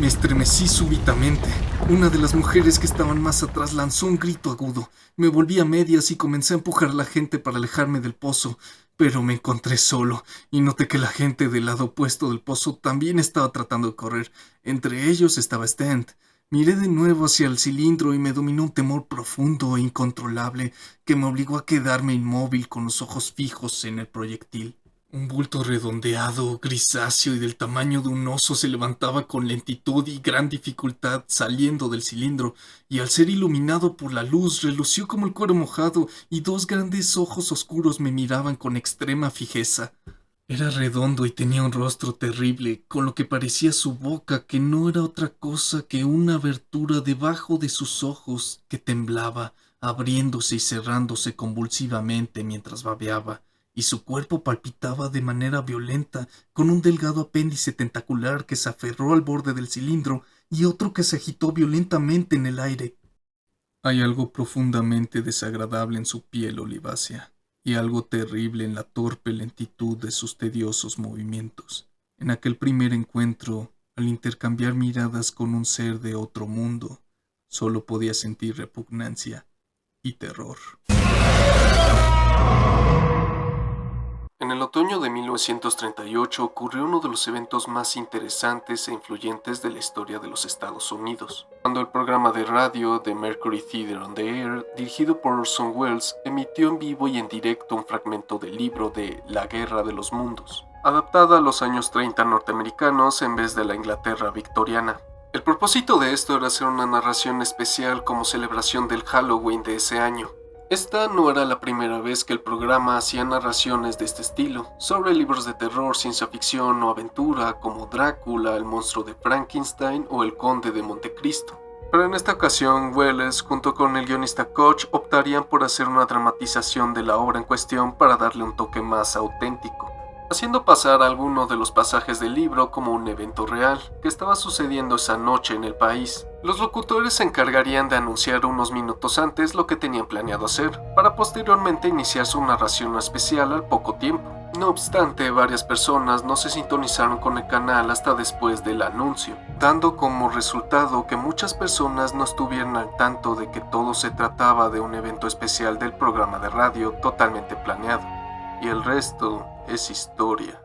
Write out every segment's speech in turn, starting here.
Me estremecí súbitamente. Una de las mujeres que estaban más atrás lanzó un grito agudo. Me volví a medias y comencé a empujar a la gente para alejarme del pozo, pero me encontré solo y noté que la gente del lado opuesto del pozo también estaba tratando de correr. Entre ellos estaba Stent. Miré de nuevo hacia el cilindro y me dominó un temor profundo e incontrolable que me obligó a quedarme inmóvil con los ojos fijos en el proyectil. Un bulto redondeado, grisáceo y del tamaño de un oso se levantaba con lentitud y gran dificultad saliendo del cilindro, y al ser iluminado por la luz relució como el cuero mojado, y dos grandes ojos oscuros me miraban con extrema fijeza. Era redondo y tenía un rostro terrible, con lo que parecía su boca, que no era otra cosa que una abertura debajo de sus ojos que temblaba, abriéndose y cerrándose convulsivamente mientras babeaba, y su cuerpo palpitaba de manera violenta, con un delgado apéndice tentacular que se aferró al borde del cilindro y otro que se agitó violentamente en el aire. Hay algo profundamente desagradable en su piel olivácea, y algo terrible en la torpe lentitud de sus tediosos movimientos. En aquel primer encuentro, al intercambiar miradas con un ser de otro mundo, solo podía sentir repugnancia y terror. En el otoño de 1938 ocurrió uno de los eventos más interesantes e influyentes de la historia de los Estados Unidos, cuando el programa de radio The Mercury Theater on the Air, dirigido por Orson Welles, emitió en vivo y en directo un fragmento del libro de La Guerra de los Mundos, adaptada a los años 30 norteamericanos en vez de la Inglaterra victoriana. El propósito de esto era hacer una narración especial como celebración del Halloween de ese año. Esta no era la primera vez que el programa hacía narraciones de este estilo, sobre libros de terror, ciencia ficción o aventura como Drácula, el monstruo de Frankenstein o el conde de Montecristo. Pero en esta ocasión, Welles, junto con el guionista Koch, optarían por hacer una dramatización de la obra en cuestión para darle un toque más auténtico, haciendo pasar algunos de los pasajes del libro como un evento real que estaba sucediendo esa noche en el país. Los locutores se encargarían de anunciar unos minutos antes lo que tenían planeado hacer, para posteriormente iniciar su narración especial al poco tiempo. No obstante, varias personas no se sintonizaron con el canal hasta después del anuncio, dando como resultado que muchas personas no estuvieran al tanto de que todo se trataba de un evento especial del programa de radio totalmente planeado. Y el resto es historia.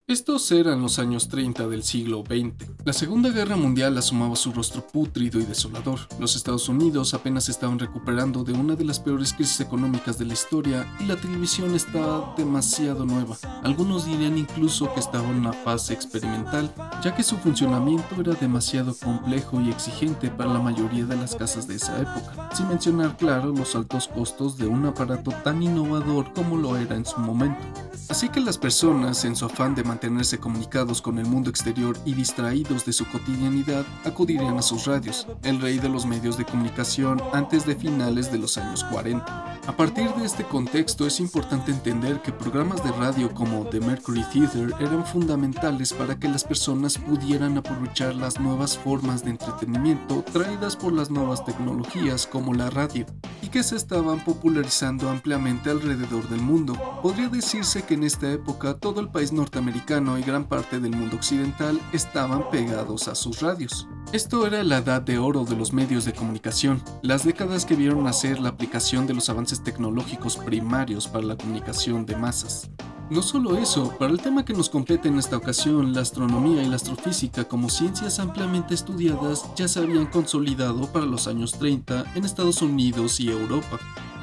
Estos eran los años 30 del siglo XX. La Segunda Guerra Mundial asomaba su rostro pútrido y desolador. Los Estados Unidos apenas estaban recuperando de una de las peores crisis económicas de la historia y la televisión estaba demasiado nueva. Algunos dirían incluso que estaba en una fase experimental, ya que su funcionamiento era demasiado complejo y exigente para la mayoría de las casas de esa época, sin mencionar, claro, los altos costos de un aparato tan innovador como lo era en su momento. Así que las personas, en su afán de mantenerse comunicados con el mundo exterior y distraídos de su cotidianidad, acudirían a sus radios, el rey de los medios de comunicación antes de finales de los años 40. A partir de este contexto es importante entender que programas de radio como The Mercury Theater eran fundamentales para que las personas pudieran aprovechar las nuevas formas de entretenimiento traídas por las nuevas tecnologías como la radio, y que se estaban popularizando ampliamente alrededor del mundo. Podría decirse que en esta época todo el país norteamericano y gran parte del mundo occidental estaban pegados a sus radios. Esto era la edad de oro de los medios de comunicación, las décadas que vieron nacer la aplicación de los avances tecnológicos primarios para la comunicación de masas. No solo eso, para el tema que nos compete en esta ocasión, la astronomía y la astrofísica como ciencias ampliamente estudiadas ya se habían consolidado para los años 30 en Estados Unidos y Europa,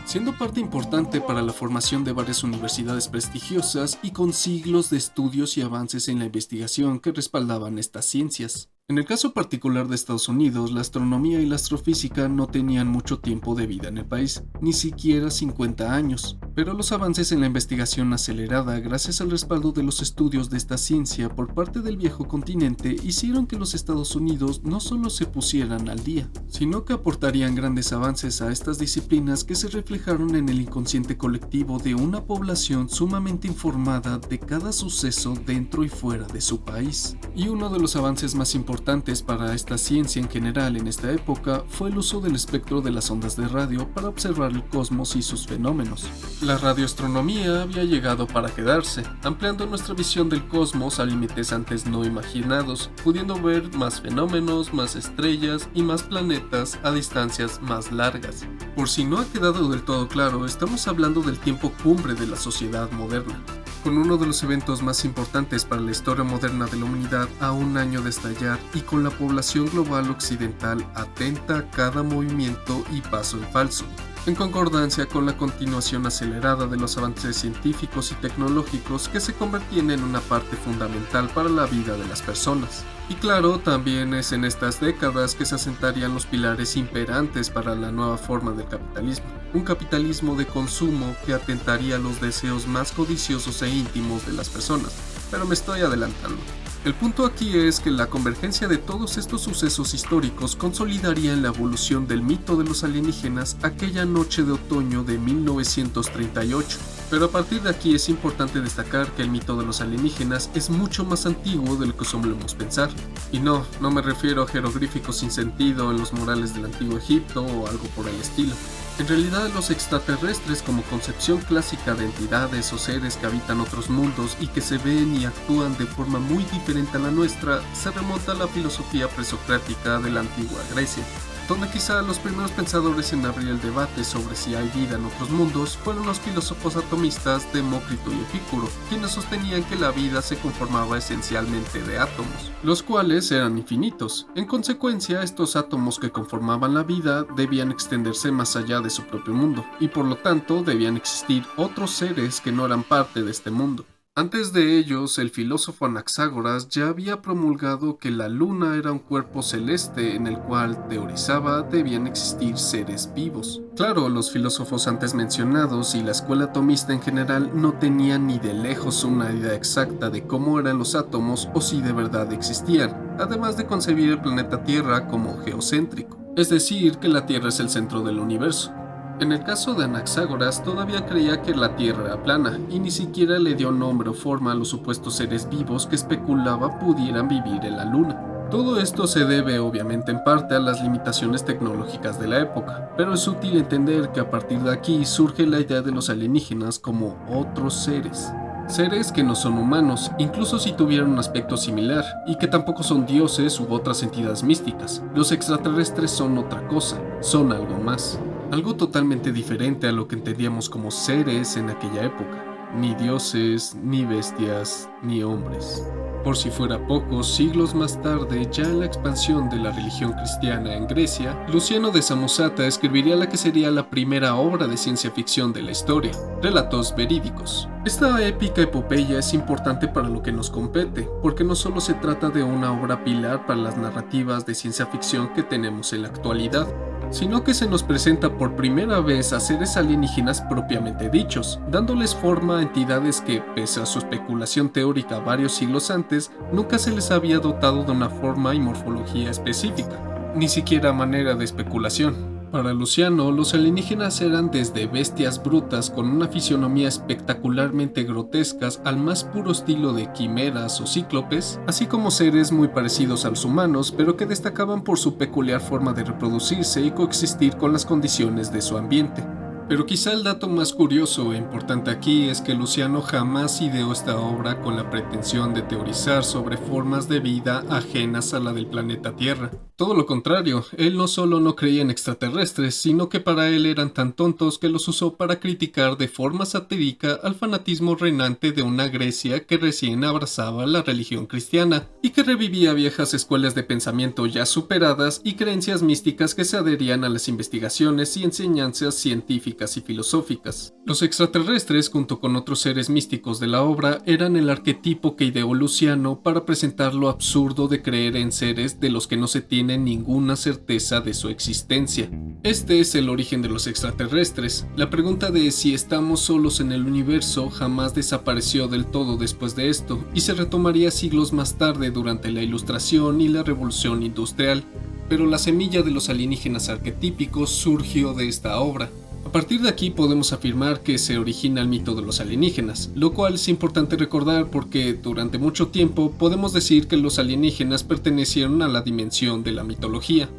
siendo parte importante para la formación de varias universidades prestigiosas y con siglos de estudios y avances en la investigación que respaldaban estas ciencias. En el caso particular de Estados Unidos, la astronomía y la astrofísica no tenían mucho tiempo de vida en el país, ni siquiera 50 años, pero los avances en la investigación acelerada gracias al respaldo de los estudios de esta ciencia por parte del viejo continente hicieron que los Estados Unidos no solo se pusieran al día, sino que aportarían grandes avances a estas disciplinas que se reflejaron en el inconsciente colectivo de una población sumamente informada de cada suceso dentro y fuera de su país. Y uno de los avances más importantes para esta ciencia en general en esta época fue el uso del espectro de las ondas de radio para observar el cosmos y sus fenómenos. La radioastronomía había llegado para quedarse, ampliando nuestra visión del cosmos a límites antes no imaginados, pudiendo ver más fenómenos, más estrellas y más planetas a distancias más largas. Por si no ha quedado del todo claro, estamos hablando del tiempo cumbre de la sociedad moderna, con uno de los eventos más importantes para la historia moderna de la humanidad a un año de estallar y con la población global occidental atenta a cada movimiento y paso en falso, en concordancia con la continuación acelerada de los avances científicos y tecnológicos que se convertían en una parte fundamental para la vida de las personas. Y claro, también es en estas décadas que se asentarían los pilares imperantes para la nueva forma del capitalismo, un capitalismo de consumo que atentaría a los deseos más codiciosos e íntimos de las personas, pero me estoy adelantando. El punto aquí es que la convergencia de todos estos sucesos históricos consolidaría en la evolución del mito de los alienígenas aquella noche de otoño de 1938. Pero a partir de aquí es importante destacar que el mito de los alienígenas es mucho más antiguo de lo que solemos pensar. Y no me refiero a jeroglíficos sin sentido en los murales del antiguo Egipto o algo por el estilo. En realidad, los extraterrestres como concepción clásica de entidades o seres que habitan otros mundos y que se ven y actúan de forma muy diferente a la nuestra, se remonta a la filosofía presocrática de la antigua Grecia, donde quizá los primeros pensadores en abrir el debate sobre si hay vida en otros mundos fueron los filósofos atomistas Demócrito y Epicuro, quienes sostenían que la vida se conformaba esencialmente de átomos, los cuales eran infinitos. En consecuencia, estos átomos que conformaban la vida debían extenderse más allá de su propio mundo, y por lo tanto debían existir otros seres que no eran parte de este mundo. Antes de ellos, el filósofo Anaxágoras ya había promulgado que la luna era un cuerpo celeste en el cual, teorizaba, debían existir seres vivos. Claro, los filósofos antes mencionados y la escuela atomista en general no tenían ni de lejos una idea exacta de cómo eran los átomos o si de verdad existían, además de concebir el planeta Tierra como geocéntrico, es decir, que la Tierra es el centro del universo. En el caso de Anaxágoras, todavía creía que la Tierra era plana y ni siquiera le dio nombre o forma a los supuestos seres vivos que especulaba pudieran vivir en la Luna. Todo esto se debe obviamente en parte a las limitaciones tecnológicas de la época, pero es útil entender que a partir de aquí surge la idea de los alienígenas como otros seres. Seres que no son humanos, incluso si tuvieran un aspecto similar, y que tampoco son dioses u otras entidades místicas. Los extraterrestres son otra cosa, son algo más. Algo totalmente diferente a lo que entendíamos como seres en aquella época. Ni dioses, ni bestias, ni hombres. Por si fuera poco, siglos más tarde, ya en la expansión de la religión cristiana en Grecia, Luciano de Samosata escribiría la que sería la primera obra de ciencia ficción de la historia, Relatos Verídicos. Esta épica epopeya es importante para lo que nos compete, porque no solo se trata de una obra pilar para las narrativas de ciencia ficción que tenemos en la actualidad, sino que se nos presenta por primera vez a seres alienígenas propiamente dichos, dándoles forma a entidades que, pese a su especulación teórica varios siglos antes, nunca se les había dotado de una forma y morfología específica, ni siquiera manera de especulación. Para Luciano, los alienígenas eran desde bestias brutas con una fisionomía espectacularmente grotescas al más puro estilo de quimeras o cíclopes, así como seres muy parecidos a los humanos, pero que destacaban por su peculiar forma de reproducirse y coexistir con las condiciones de su ambiente. Pero quizá el dato más curioso e importante aquí es que Luciano jamás ideó esta obra con la pretensión de teorizar sobre formas de vida ajenas a la del planeta Tierra. Todo lo contrario, él no solo no creía en extraterrestres, sino que para él eran tan tontos que los usó para criticar de forma satírica al fanatismo reinante de una Grecia que recién abrazaba la religión cristiana y que revivía viejas escuelas de pensamiento ya superadas y creencias místicas que se adherían a las investigaciones y enseñanzas científicas y filosóficas. Los extraterrestres, junto con otros seres místicos de la obra, eran el arquetipo que ideó Luciano para presentar lo absurdo de creer en seres de los que no se tiene ninguna certeza de su existencia. Este es el origen de los extraterrestres. La pregunta de si estamos solos en el universo jamás desapareció del todo después de esto, y se retomaría siglos más tarde durante la Ilustración y la Revolución Industrial, pero la semilla de los alienígenas arquetípicos surgió de esta obra. A partir de aquí podemos afirmar que se origina el mito de los alienígenas, lo cual es importante recordar porque durante mucho tiempo podemos decir que los alienígenas pertenecieron a la dimensión de la mitología.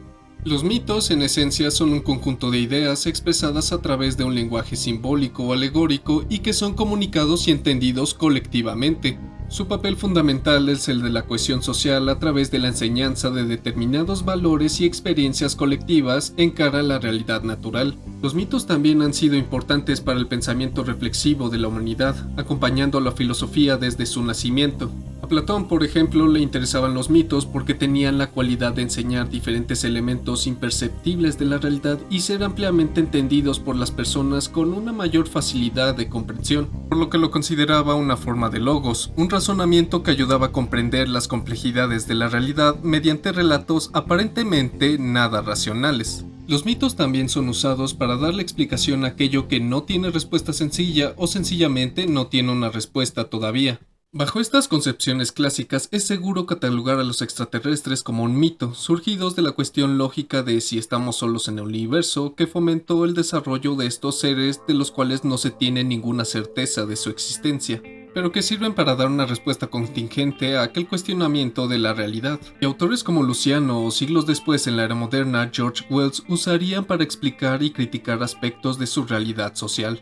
Los mitos, en esencia, son un conjunto de ideas expresadas a través de un lenguaje simbólico o alegórico y que son comunicados y entendidos colectivamente. Su papel fundamental es el de la cohesión social a través de la enseñanza de determinados valores y experiencias colectivas en cara a la realidad natural. Los mitos también han sido importantes para el pensamiento reflexivo de la humanidad, acompañando a la filosofía desde su nacimiento. A Platón, por ejemplo, le interesaban los mitos porque tenían la cualidad de enseñar diferentes elementos imperceptibles de la realidad y ser ampliamente entendidos por las personas con una mayor facilidad de comprensión, por lo que lo consideraba una forma de logos, un razonamiento que ayudaba a comprender las complejidades de la realidad mediante relatos aparentemente nada racionales. Los mitos también son usados para darle explicación a aquello que no tiene respuesta sencilla o sencillamente no tiene una respuesta todavía. Bajo estas concepciones clásicas es seguro catalogar a los extraterrestres como un mito, surgidos de la cuestión lógica de si estamos solos en el universo, que fomentó el desarrollo de estos seres de los cuales no se tiene ninguna certeza de su existencia, pero que sirven para dar una respuesta contingente a aquel cuestionamiento de la realidad. Y autores como Luciano o siglos después en la era moderna George Wells usarían para explicar y criticar aspectos de su realidad social.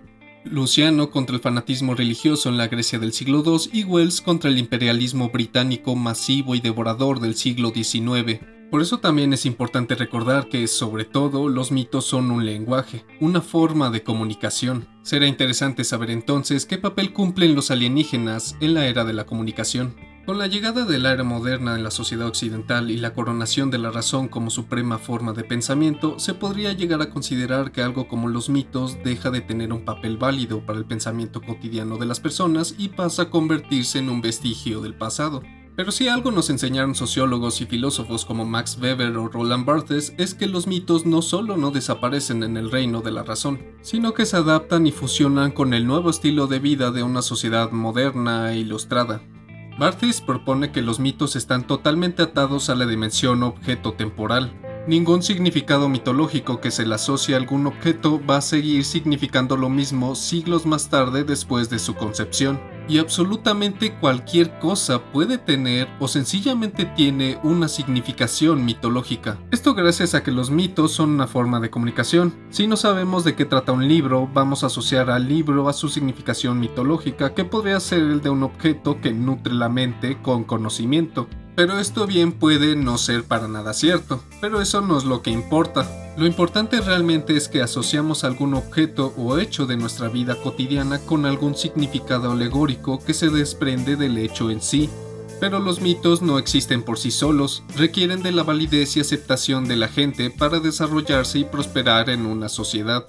Luciano contra el fanatismo religioso en la Grecia del siglo II y Wells contra el imperialismo británico masivo y devorador del siglo XIX. Por eso también es importante recordar que, sobre todo, los mitos son un lenguaje, una forma de comunicación. Será interesante saber entonces qué papel cumplen los alienígenas en la era de la comunicación. Con la llegada de la era moderna en la sociedad occidental y la coronación de la razón como suprema forma de pensamiento, se podría llegar a considerar que algo como los mitos deja de tener un papel válido para el pensamiento cotidiano de las personas y pasa a convertirse en un vestigio del pasado. Pero si algo nos enseñaron sociólogos y filósofos como Max Weber o Roland Barthes es que los mitos no solo no desaparecen en el reino de la razón, sino que se adaptan y fusionan con el nuevo estilo de vida de una sociedad moderna e ilustrada. Barthes propone que los mitos están totalmente atados a la dimensión objeto-temporal. Ningún significado mitológico que se le asocie a algún objeto va a seguir significando lo mismo siglos más tarde después de su concepción. Y absolutamente cualquier cosa puede tener o sencillamente tiene una significación mitológica. Esto gracias a que los mitos son una forma de comunicación. Si no sabemos de qué trata un libro, vamos a asociar al libro a su significación mitológica, que podría ser el de un objeto que nutre la mente con conocimiento. Pero esto bien puede no ser para nada cierto, pero eso no es lo que importa. Lo importante realmente es que asociamos algún objeto o hecho de nuestra vida cotidiana con algún significado alegórico que se desprende del hecho en sí. Pero los mitos no existen por sí solos, requieren de la validez y aceptación de la gente para desarrollarse y prosperar en una sociedad.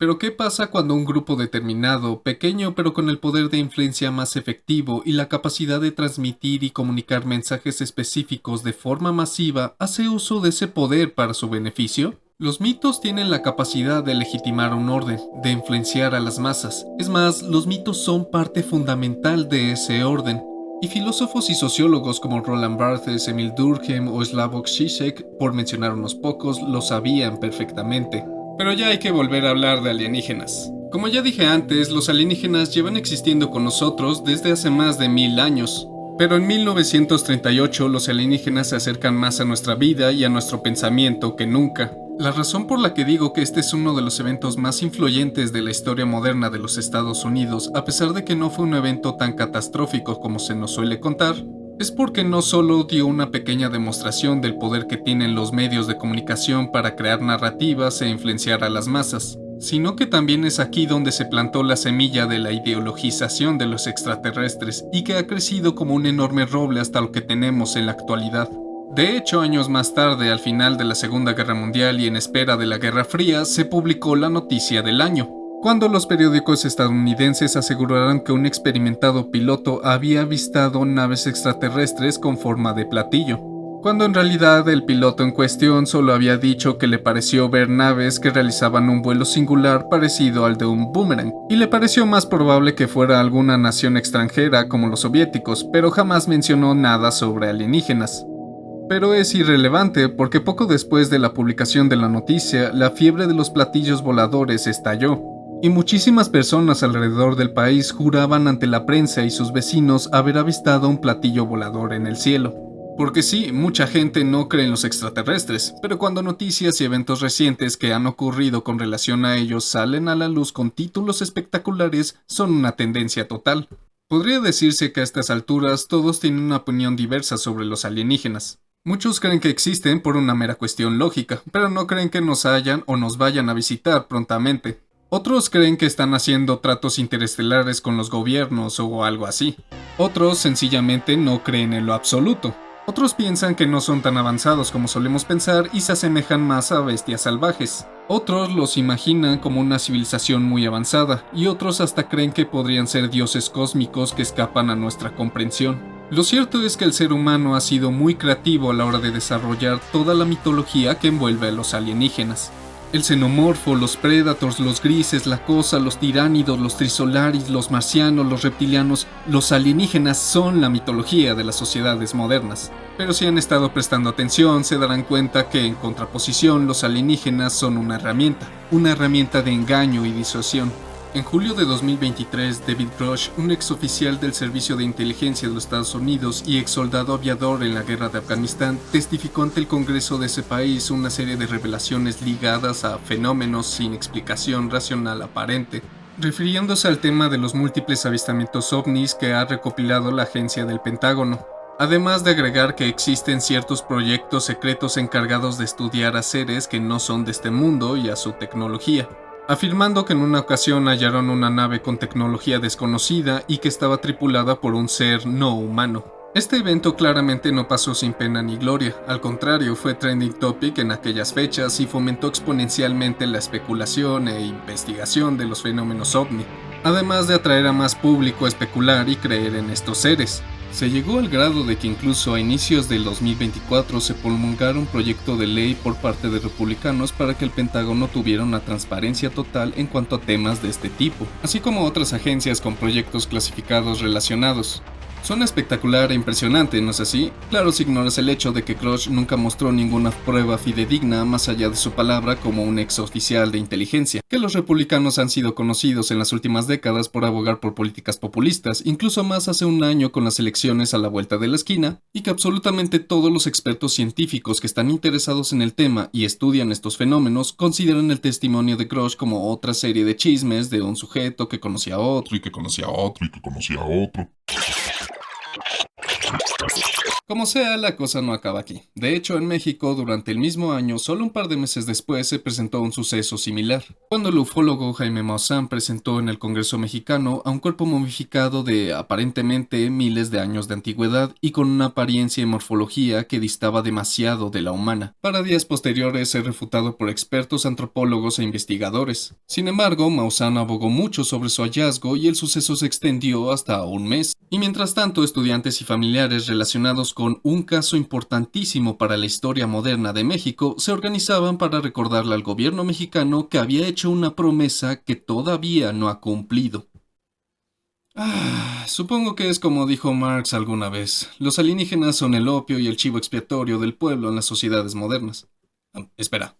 Pero ¿qué pasa cuando un grupo determinado, pequeño pero con el poder de influencia más efectivo y la capacidad de transmitir y comunicar mensajes específicos de forma masiva, hace uso de ese poder para su beneficio? Los mitos tienen la capacidad de legitimar un orden, de influenciar a las masas. Es más, los mitos son parte fundamental de ese orden. Y filósofos y sociólogos como Roland Barthes, Emil Durkheim o Slavoj Žižek, por mencionar unos pocos, lo sabían perfectamente. Pero ya hay que volver a hablar de alienígenas. Como ya dije antes, los alienígenas llevan existiendo con nosotros desde hace más de 1000 años. Pero en 1938 los alienígenas se acercan más a nuestra vida y a nuestro pensamiento que nunca. La razón por la que digo que este es uno de los eventos más influyentes de la historia moderna de los Estados Unidos, a pesar de que no fue un evento tan catastrófico como se nos suele contar, es porque no solo dio una pequeña demostración del poder que tienen los medios de comunicación para crear narrativas e influenciar a las masas, sino que también es aquí donde se plantó la semilla de la ideologización de los extraterrestres y que ha crecido como un enorme roble hasta lo que tenemos en la actualidad. De hecho, años más tarde, al final de la Segunda Guerra Mundial y en espera de la Guerra Fría, se publicó la noticia del año, cuando los periódicos estadounidenses aseguraron que un experimentado piloto había avistado naves extraterrestres con forma de platillo, cuando en realidad el piloto en cuestión solo había dicho que le pareció ver naves que realizaban un vuelo singular parecido al de un boomerang, y le pareció más probable que fuera alguna nación extranjera como los soviéticos, pero jamás mencionó nada sobre alienígenas. Pero es irrelevante porque poco después de la publicación de la noticia, la fiebre de los platillos voladores estalló. Y muchísimas personas alrededor del país juraban ante la prensa y sus vecinos haber avistado un platillo volador en el cielo. Porque sí, mucha gente no cree en los extraterrestres, pero cuando noticias y eventos recientes que han ocurrido con relación a ellos salen a la luz con títulos espectaculares, son una tendencia total. Podría decirse que a estas alturas todos tienen una opinión diversa sobre los alienígenas. Muchos creen que existen por una mera cuestión lógica, pero no creen que nos hayan o nos vayan a visitar prontamente. Otros creen que están haciendo tratos interestelares con los gobiernos o algo así. Otros sencillamente no creen en lo absoluto. Otros piensan que no son tan avanzados como solemos pensar y se asemejan más a bestias salvajes. Otros los imaginan como una civilización muy avanzada, y otros hasta creen que podrían ser dioses cósmicos que escapan a nuestra comprensión. Lo cierto es que el ser humano ha sido muy creativo a la hora de desarrollar toda la mitología que envuelve a los alienígenas. El xenomorfo, los predators, los grises, la cosa, los tiránidos, los trisolaris, los marcianos, los reptilianos, los alienígenas son la mitología de las sociedades modernas. Pero si han estado prestando atención, se darán cuenta que en contraposición los alienígenas son una herramienta de engaño y disuasión. En julio de 2023, David Grush, un exoficial del Servicio de Inteligencia de los Estados Unidos y exsoldado aviador en la guerra de Afganistán, testificó ante el Congreso de ese país una serie de revelaciones ligadas a fenómenos sin explicación racional aparente, refiriéndose al tema de los múltiples avistamientos ovnis que ha recopilado la agencia del Pentágono. Además de agregar que existen ciertos proyectos secretos encargados de estudiar a seres que no son de este mundo y a su tecnología, afirmando que en una ocasión hallaron una nave con tecnología desconocida y que estaba tripulada por un ser no humano. Este evento claramente no pasó sin pena ni gloria, al contrario, fue trending topic en aquellas fechas y fomentó exponencialmente la especulación e investigación de los fenómenos ovni, además de atraer a más público a especular y creer en estos seres. Se llegó al grado de que incluso a inicios del 2024 se promulgara un proyecto de ley por parte de republicanos para que el Pentágono tuviera una transparencia total en cuanto a temas de este tipo, así como otras agencias con proyectos clasificados relacionados. Suena espectacular e impresionante, ¿no es así? Claro, si ignoras el hecho de que Grush nunca mostró ninguna prueba fidedigna más allá de su palabra como un exoficial de inteligencia, que los republicanos han sido conocidos en las últimas décadas por abogar por políticas populistas, incluso más hace un año con las elecciones a la vuelta de la esquina, y que absolutamente todos los expertos científicos que están interesados en el tema y estudian estos fenómenos consideran el testimonio de Grush como otra serie de chismes de un sujeto que conocía a otro y que conocía a otro y que conocía a otro. Como sea, la cosa no acaba aquí. De hecho, en México, durante el mismo año, solo un par de meses después, se presentó un suceso similar, cuando el ufólogo Jaime Maussan presentó en el Congreso mexicano a un cuerpo momificado de, aparentemente, miles de años de antigüedad y con una apariencia y morfología que distaba demasiado de la humana, para días posteriores ser refutado por expertos antropólogos e investigadores. Sin embargo, Maussan abogó mucho sobre su hallazgo y el suceso se extendió hasta un mes. Y mientras tanto, estudiantes y familiares relacionados con un caso importantísimo para la historia moderna de México se organizaban para recordarle al gobierno mexicano que había hecho una promesa que todavía no ha cumplido. Supongo que es como dijo Marx alguna vez, los alienígenas son el opio y el chivo expiatorio del pueblo en las sociedades modernas. Espera,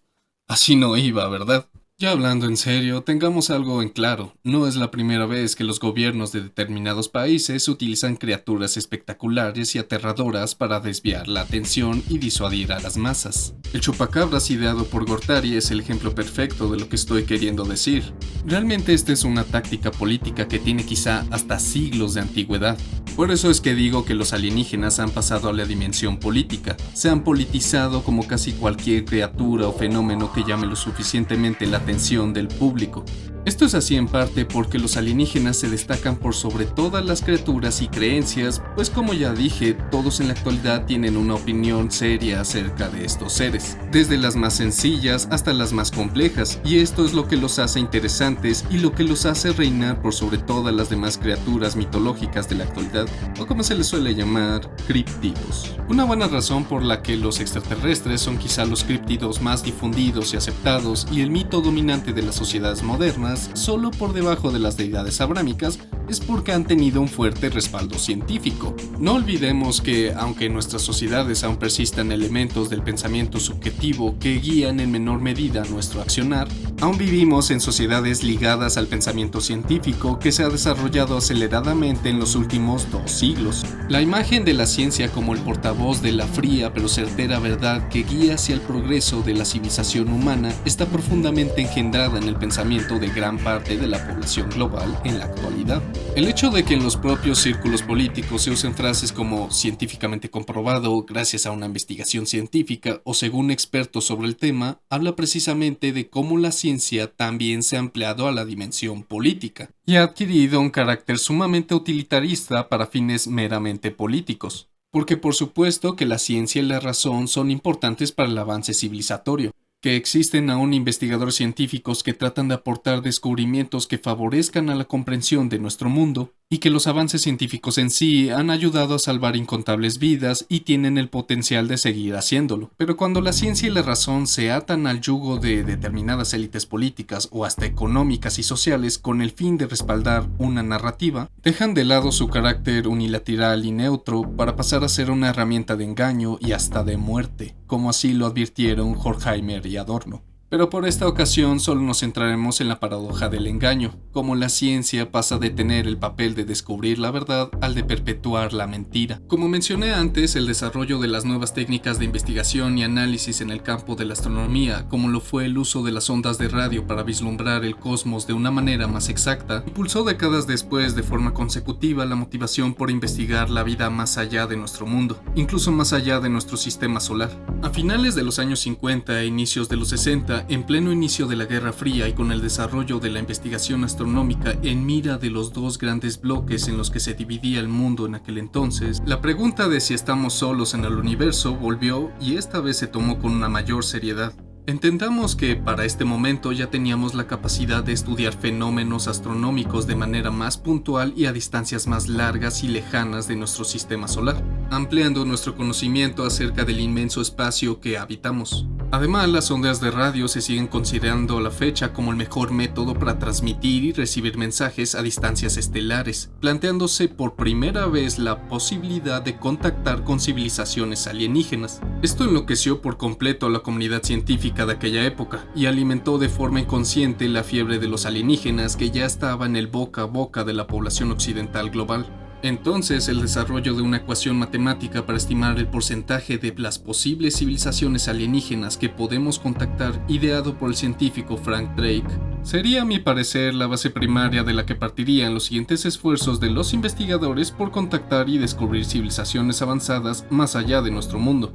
así no iba, ¿verdad? Ya hablando en serio, tengamos algo en claro, no es la primera vez que los gobiernos de determinados países utilizan criaturas espectaculares y aterradoras para desviar la atención y disuadir a las masas. El chupacabras ideado por Gortari es el ejemplo perfecto de lo que estoy queriendo decir. Realmente esta es una táctica política que tiene quizá hasta siglos de antigüedad. Por eso es que digo que los alienígenas han pasado a la dimensión política, se han politizado como casi cualquier criatura o fenómeno que llame lo suficientemente la atención del público. Esto es así en parte porque los alienígenas se destacan por sobre todas las criaturas y creencias, pues como ya dije, todos en la actualidad tienen una opinión seria acerca de estos seres, desde las más sencillas hasta las más complejas, y esto es lo que los hace interesantes y lo que los hace reinar por sobre todas las demás criaturas mitológicas de la actualidad, o como se les suele llamar, críptidos. Una buena razón por la que los extraterrestres son quizá los críptidos más difundidos y aceptados y el mito dominante de las sociedades modernas, solo por debajo de las deidades abrámicas, es porque han tenido un fuerte respaldo científico. No olvidemos que, aunque en nuestras sociedades aún persistan elementos del pensamiento subjetivo que guían en menor medida nuestro accionar, aún vivimos en sociedades ligadas al pensamiento científico que se ha desarrollado aceleradamente en los últimos 2 siglos. La imagen de la ciencia como el portavoz de la fría pero certera verdad que guía hacia el progreso de la civilización humana está profundamente engendrada en el pensamiento de gran parte de la población global en la actualidad. El hecho de que en los propios círculos políticos se usen frases como científicamente comprobado, gracias a una investigación científica o según expertos sobre el tema, habla precisamente de cómo la ciencia también se ha ampliado a la dimensión política y ha adquirido un carácter sumamente utilitarista para fines meramente políticos. Porque por supuesto que la ciencia y la razón son importantes para el avance civilizatorio, que existen aún investigadores científicos que tratan de aportar descubrimientos que favorezcan a la comprensión de nuestro mundo, y que los avances científicos en sí han ayudado a salvar incontables vidas y tienen el potencial de seguir haciéndolo. Pero cuando la ciencia y la razón se atan al yugo de determinadas élites políticas o hasta económicas y sociales con el fin de respaldar una narrativa, dejan de lado su carácter unilateral y neutro para pasar a ser una herramienta de engaño y hasta de muerte, como así lo advirtieron Horkheimer y Adorno. Pero por esta ocasión solo nos centraremos en la paradoja del engaño, cómo la ciencia pasa de tener el papel de descubrir la verdad al de perpetuar la mentira. Como mencioné antes, el desarrollo de las nuevas técnicas de investigación y análisis en el campo de la astronomía, como lo fue el uso de las ondas de radio para vislumbrar el cosmos de una manera más exacta, impulsó décadas después de forma consecutiva la motivación por investigar la vida más allá de nuestro mundo, incluso más allá de nuestro sistema solar. A finales de los años 50 e inicios de los 60, en pleno inicio de la Guerra Fría y con el desarrollo de la investigación astronómica en mira de los dos grandes bloques en los que se dividía el mundo en aquel entonces, la pregunta de si estamos solos en el universo volvió y esta vez se tomó con una mayor seriedad. Entendamos que para este momento ya teníamos la capacidad de estudiar fenómenos astronómicos de manera más puntual y a distancias más largas y lejanas de nuestro sistema solar, ampliando nuestro conocimiento acerca del inmenso espacio que habitamos. Además, las ondas de radio se siguen considerando a la fecha como el mejor método para transmitir y recibir mensajes a distancias estelares, planteándose por primera vez la posibilidad de contactar con civilizaciones alienígenas. Esto enloqueció por completo a la comunidad científica de aquella época y alimentó de forma inconsciente la fiebre de los alienígenas que ya estaba en el boca a boca de la población occidental global. Entonces, el desarrollo de una ecuación matemática para estimar el porcentaje de las posibles civilizaciones alienígenas que podemos contactar, ideado por el científico Frank Drake, sería a mi parecer la base primaria de la que partirían los siguientes esfuerzos de los investigadores por contactar y descubrir civilizaciones avanzadas más allá de nuestro mundo.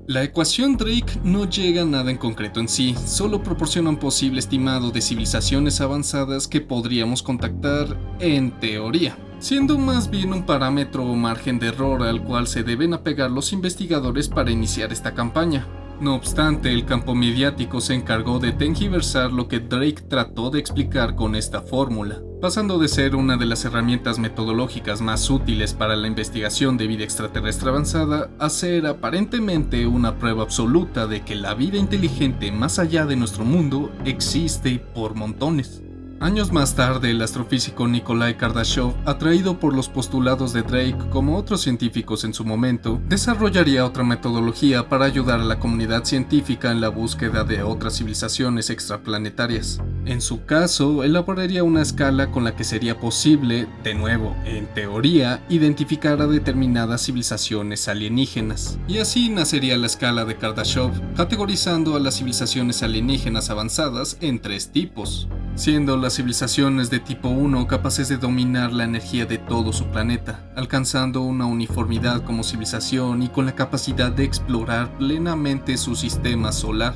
La ecuación Drake no llega a nada en concreto en sí, solo proporciona un posible estimado de civilizaciones avanzadas que podríamos contactar en teoría, siendo más bien un parámetro o margen de error al cual se deben apegar los investigadores para iniciar esta campaña. No obstante, el campo mediático se encargó de tergiversar lo que Drake trató de explicar con esta fórmula, pasando de ser una de las herramientas metodológicas más útiles para la investigación de vida extraterrestre avanzada a ser aparentemente una prueba absoluta de que la vida inteligente más allá de nuestro mundo existe por montones. Años más tarde, el astrofísico Nikolai Kardashev, atraído por los postulados de Drake como otros científicos en su momento, desarrollaría otra metodología para ayudar a la comunidad científica en la búsqueda de otras civilizaciones extraplanetarias. En su caso, elaboraría una escala con la que sería posible, de nuevo, en teoría, identificar a determinadas civilizaciones alienígenas. Y así nacería la escala de Kardashev, categorizando a las civilizaciones alienígenas avanzadas en 3 tipos, siendo las civilizaciones de tipo 1 capaces de dominar la energía de todo su planeta, alcanzando una uniformidad como civilización y con la capacidad de explorar plenamente su sistema solar.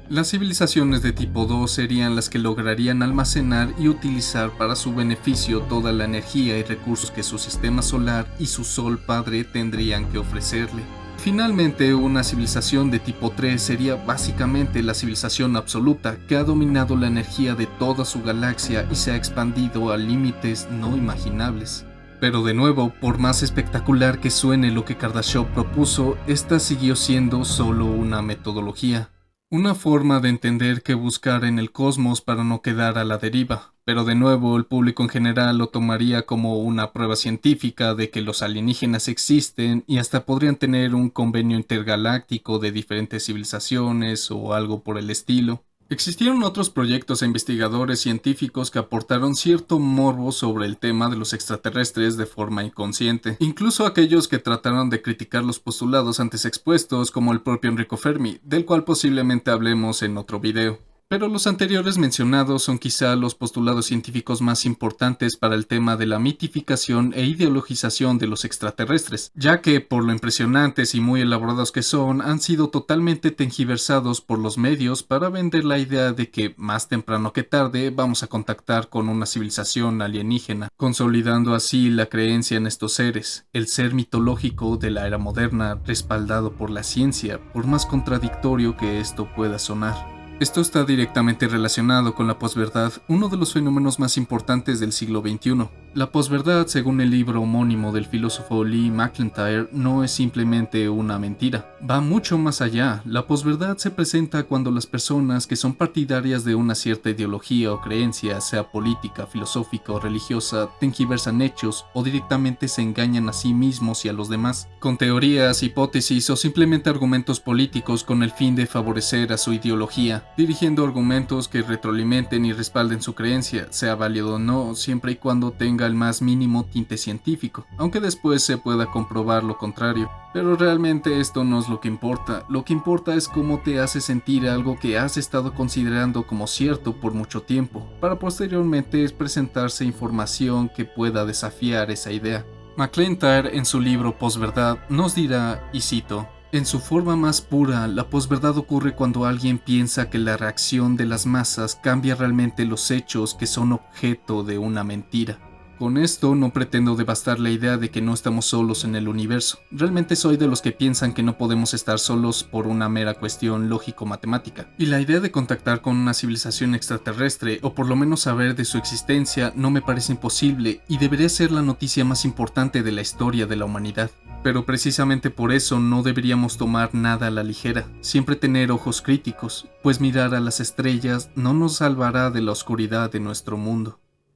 Las civilizaciones de tipo 2 serían las que lograrían almacenar y utilizar para su beneficio toda la energía y recursos que su sistema solar y su sol padre tendrían que ofrecerle. Finalmente, una civilización de tipo 3 sería básicamente la civilización absoluta que ha dominado la energía de toda su galaxia y se ha expandido a límites no imaginables. Pero de nuevo, por más espectacular que suene lo que Kardashev propuso, esta siguió siendo solo una metodología. Una forma de entender qué buscar en el cosmos para no quedar a la deriva, Pero de nuevo, el público en general lo tomaría como una prueba científica de que los alienígenas existen y hasta podrían tener un convenio intergaláctico de diferentes civilizaciones o algo por el estilo. Existieron otros proyectos e investigadores científicos que aportaron cierto morbo sobre el tema de los extraterrestres de forma inconsciente, incluso aquellos que trataron de criticar los postulados antes expuestos, como el propio Enrico Fermi, del cual posiblemente hablemos en otro video. Pero los anteriores mencionados son quizá los postulados científicos más importantes para el tema de la mitificación e ideologización de los extraterrestres, ya que, por lo impresionantes y muy elaborados que son, han sido totalmente tergiversados por los medios para vender la idea de que, más temprano que tarde, vamos a contactar con una civilización alienígena, consolidando así la creencia en estos seres, el ser mitológico de la era moderna respaldado por la ciencia, por más contradictorio que esto pueda sonar. Esto está directamente relacionado con la posverdad, uno de los fenómenos más importantes del siglo XXI. La posverdad, según el libro homónimo del filósofo Lee McEntire, no es simplemente una mentira. Va mucho más allá. La posverdad se presenta cuando las personas que son partidarias de una cierta ideología o creencia, sea política, filosófica o religiosa, tergiversan hechos o directamente se engañan a sí mismos y a los demás, con teorías, hipótesis o simplemente argumentos políticos con el fin de favorecer a su ideología, dirigiendo argumentos que retroalimenten y respalden su creencia, sea válido o no, siempre y cuando tenga el más mínimo tinte científico, aunque después se pueda comprobar lo contrario. Pero realmente esto no es lo que importa. Lo que importa es cómo te hace sentir algo que has estado considerando como cierto por mucho tiempo, para posteriormente presentarse información que pueda desafiar esa idea. McEntire, en su libro Posverdad, nos dirá, y cito: en su forma más pura, la posverdad ocurre cuando alguien piensa que la reacción de las masas cambia realmente los hechos que son objeto de una mentira. Con esto no pretendo devastar la idea de que no estamos solos en el universo. Realmente soy de los que piensan que no podemos estar solos por una mera cuestión lógico-matemática. Y la idea de contactar con una civilización extraterrestre, o por lo menos saber de su existencia, no me parece imposible y debería ser la noticia más importante de la historia de la humanidad. Pero precisamente por eso no deberíamos tomar nada a la ligera, siempre tener ojos críticos, pues mirar a las estrellas no nos salvará de la oscuridad de nuestro mundo.